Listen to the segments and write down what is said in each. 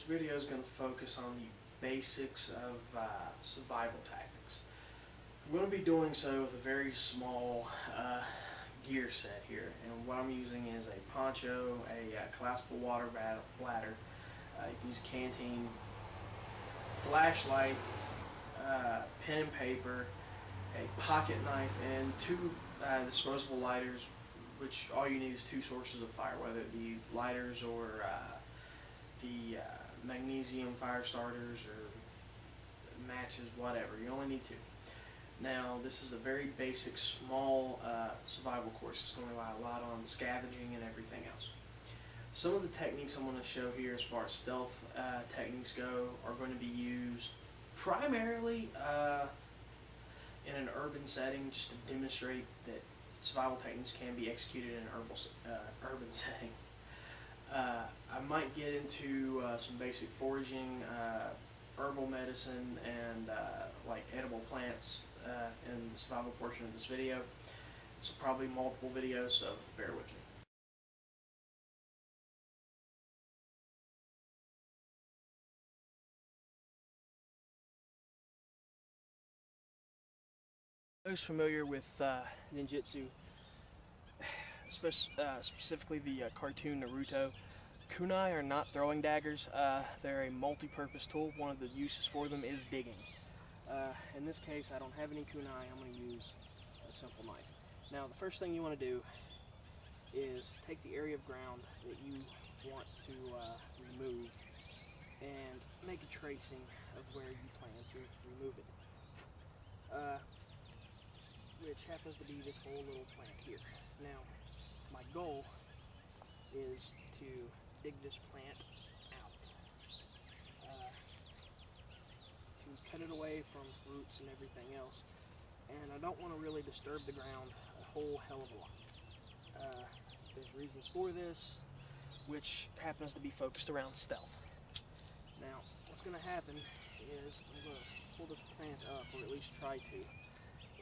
video is going to focus on the basics of survival tactics. I'm going to be doing so with a very small gear set here, and what I'm using is a poncho, a collapsible water bladder, you can use a canteen, flashlight, pen and paper, a pocket knife, and two disposable lighters, which all you need is two sources of fire, whether it be lighters or the magnesium fire starters or matches, whatever. You only need two. Now, this is a very basic, small survival course. It's going to rely a lot on scavenging and everything else. Some of the techniques I'm going to show here as far as stealth techniques go are going to be used primarily in an urban setting, just to demonstrate that survival techniques can be executed in an urban setting. I might get into some basic foraging, herbal medicine, and like edible plants in the survival portion of this video. So probably multiple videos, so bear with me. Those familiar with Ninjitsu, specifically the cartoon Naruto, kunai are not throwing daggers. They're a multi-purpose tool. One of the uses for them is digging. In this case, I don't have any kunai. I'm going to use a simple knife. Now, the first thing you want to do is take the area of ground that you want to remove and make a tracing of where you plan to remove it. Which happens to be this whole little plant here. Now, my goal is to dig this plant out, to cut it away from roots and everything else, and I don't want to really disturb the ground a whole hell of a lot. There's reasons for this, which happens to be focused around stealth. Now, what's going to happen is I'm going to pull this plant up, or at least try to,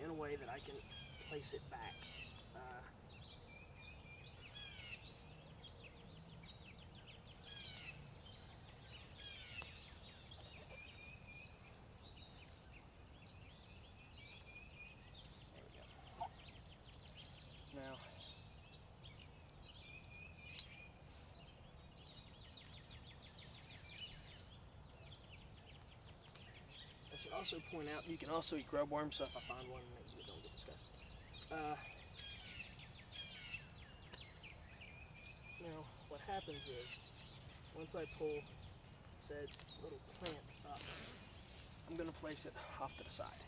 in a way that I can place it back. There we go. Now, I should also point out you can also eat grub worms, so if I find one, maybe don't get disgusted. Now, what happens is, once I pull said little plant up, I'm going to place it off to the side,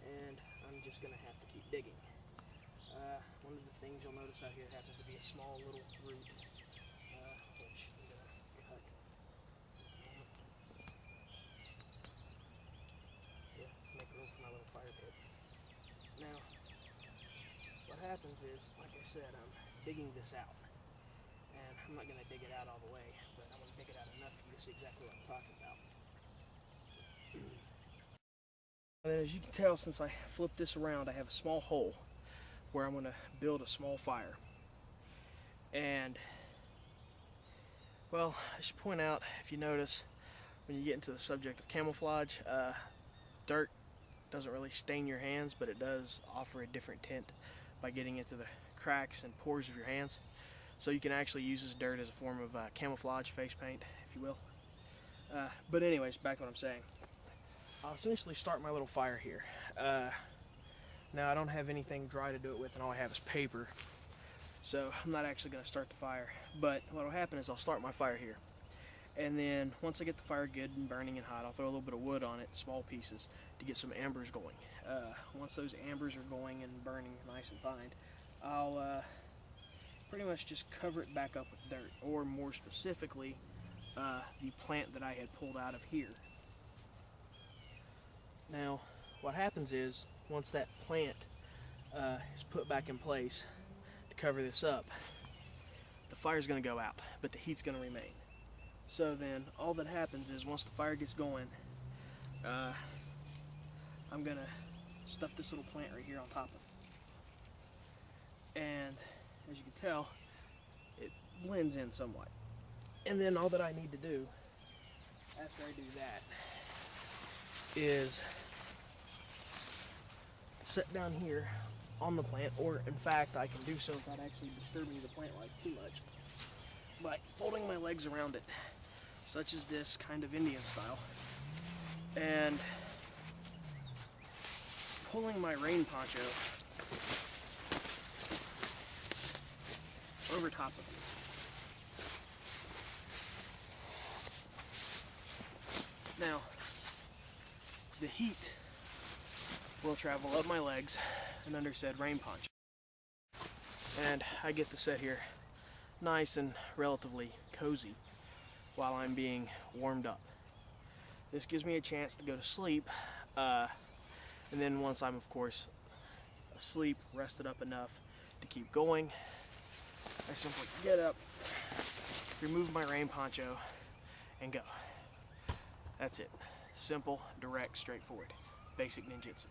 and I'm just going to have to keep digging. One of the things you'll notice out here happens to be a small little root, which I'm going to cut. To make room for my little fire pit. Now, what happens is, like I said, I'm digging this out. And I'm not going to dig it out all the way, but I'm going to dig it out enough for you to see exactly what I'm talking about. And as you can tell, since I flipped this around, I have a small hole where I'm going to build a small fire. And, well, I should point out, if you notice, when you get into the subject of camouflage, dirt doesn't really stain your hands, but it does offer a different tint by getting into the cracks and pores of your hands. So you can actually use this dirt as a form of camouflage face paint, if you will. But anyways, back to what I'm saying. I'll essentially start my little fire here. Now I don't have anything dry to do it with, and all I have is paper. So I'm not actually going to start the fire. But what will happen is I'll start my fire here. And then once I get the fire good and burning and hot, I'll throw a little bit of wood on it, small pieces, to get some embers going. Once those embers are going and burning nice and fine, I'll pretty much just cover it back up with dirt, or more specifically, the plant that I had pulled out of here. Now, what happens is, once that plant is put back in place to cover this up, the fire's going to go out, but the heat's going to remain. So then, all that happens is, once the fire gets going, I'm going to stuff this little plant right here on top of it. And as you can tell, it blends in somewhat. And then all that I need to do after I do that is sit down here on the plant, or in fact I can do so without actually disturbing the plant life too much, by folding my legs around it, such as this, kind of Indian style, and pulling my rain poncho over top of me. Now, the heat will travel up my legs and under said rain poncho, and I get to sit here nice and relatively cozy while I'm being warmed up. This gives me a chance to go to sleep, and then once I'm of course asleep, rested up enough to keep going, I simply get up, remove my rain poncho, and go. That's it. Simple, direct, straightforward. Basic ninjitsu.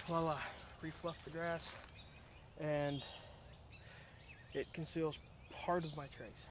Voila, refluff the grass, and it conceals part of my trace.